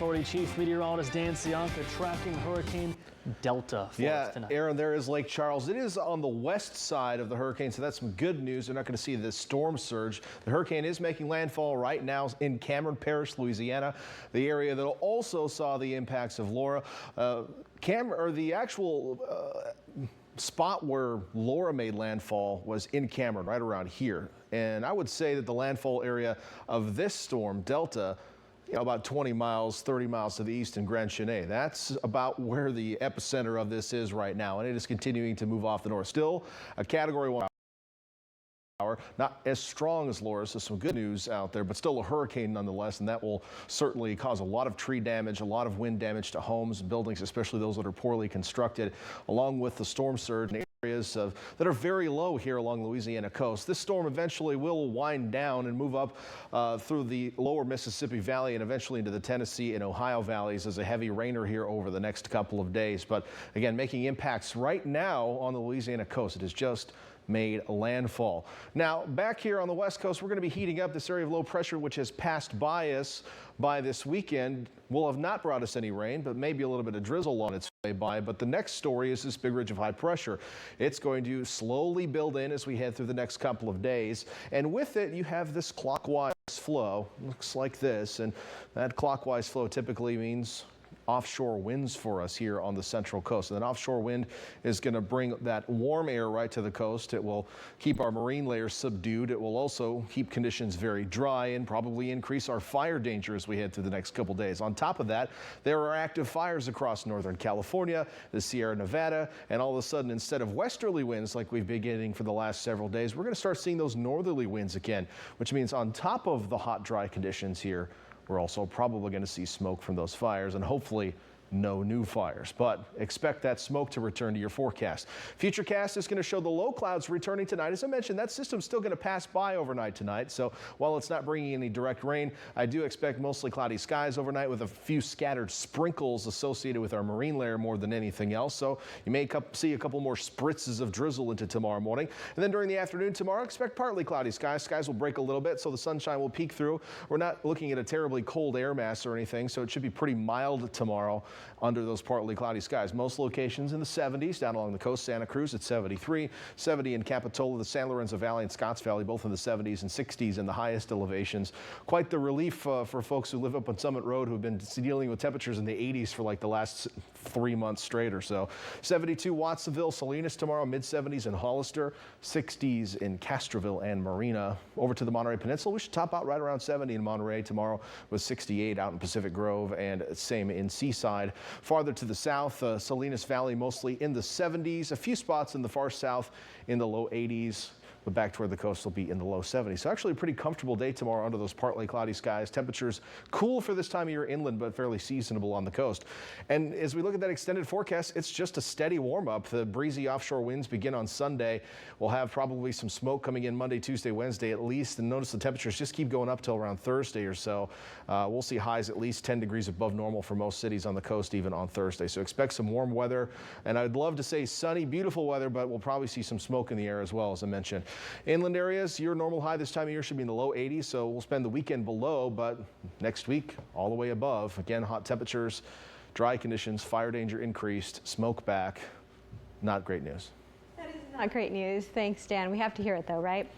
Authority Chief Meteorologist Dan Cianca tracking Hurricane Delta for us tonight. Aaron, there is Lake Charles. It is on the west side of the hurricane, so that's some good news. They're not going to see this storm surge. The hurricane is making landfall right now in Cameron Parish, Louisiana, the area that also saw the impacts of Laura. The actual spot where Laura made landfall was in Cameron, right around here. And I would say that the landfall area of this storm, Delta, about 20 miles, 30 miles to the east in Grand Cheney. That's about where the epicenter of this is right now, and it is continuing to move off the north. Still a Category 1. Not as strong as Laura, so some good news out there, but still a hurricane nonetheless, and that will certainly cause a lot of tree damage, a lot of wind damage to homes and buildings, especially those that are poorly constructed, along with the storm surge in areas that are very low here along the Louisiana coast. This storm eventually will wind down and move up through the lower Mississippi Valley and eventually into the Tennessee and Ohio valleys as a heavy rainer here over the next couple of days. But again, making impacts right now on the Louisiana coast. It is just made landfall. Now, back here on the west coast, we're going to be heating up. This area of low pressure, which has passed by us by this weekend, will have not brought us any rain, but maybe a little bit of drizzle on its way by. But the next story is this big ridge of high pressure. It's going to slowly build in as we head through the next couple of days. And with it, you have this clockwise flow. Looks like this. And that clockwise flow typically means offshore winds for us here on the central coast. And an offshore wind is going to bring that warm air right to the coast. It will keep our marine layers subdued. It will also keep conditions very dry and probably increase our fire danger as we head through the next couple days. On top of that, there are active fires across northern California, the Sierra Nevada, and all of a sudden, instead of westerly winds like we've been getting for the last several days, we're going to start seeing those northerly winds again, which means on top of the hot, dry conditions here, we're also probably going to see smoke from those fires and hopefully no new fires, but expect that smoke to return to your forecast. FUTURECAST is going to show the low clouds returning tonight. As I mentioned, that system's still going to pass by overnight tonight, so while it's not bringing any direct rain, I do expect mostly cloudy skies overnight with a few scattered sprinkles associated with our marine layer more than anything else. So you may see a couple more spritzes of drizzle into tomorrow morning. And then during the afternoon tomorrow, expect partly cloudy skies. Skies will break a little bit, so the sunshine will peek through. We're not looking at a terribly cold air mass or anything, so it should be pretty mild tomorrow under those partly cloudy skies. Most locations in the 70s down along the coast. Santa Cruz at 73, 70 in Capitola, the San Lorenzo Valley and Scotts Valley, both in the 70s and 60s in the highest elevations. Quite the relief for folks who live up on Summit Road who have been dealing with temperatures in the 80s for like the last 3 months straight or so. 72 Watsonville, Salinas tomorrow, mid-70s in Hollister, 60s in Castroville and Marina. Over to the Monterey Peninsula, we should top out right around 70 in Monterey tomorrow with 68 out in Pacific Grove and same in Seaside. Farther to the south, Salinas Valley mostly in the 70s, a few spots in the far south in the low 80s. But back toward the coast will be in the low 70s. So actually a pretty comfortable day tomorrow under those partly cloudy skies. Temperatures cool for this time of year inland, but fairly seasonable on the coast. And as we look at that extended forecast, it's just a steady warm up. The breezy offshore winds begin on Sunday. We'll have probably some smoke coming in Monday, Tuesday, Wednesday at least. And notice the temperatures just keep going up till around Thursday or so. We'll see highs at least 10 degrees above normal for most cities on the coast even on Thursday. So expect some warm weather. And I'd love to say sunny, beautiful weather, but we'll probably see some smoke in the air as well, as I mentioned. Inland areas, your normal high this time of year should be in the low 80s, so we'll spend the weekend below, but next week, all the way above. Again, hot temperatures, dry conditions, fire danger increased, smoke back. Not great news. That is not great news. Thanks, Dan. We have to hear it, though, right?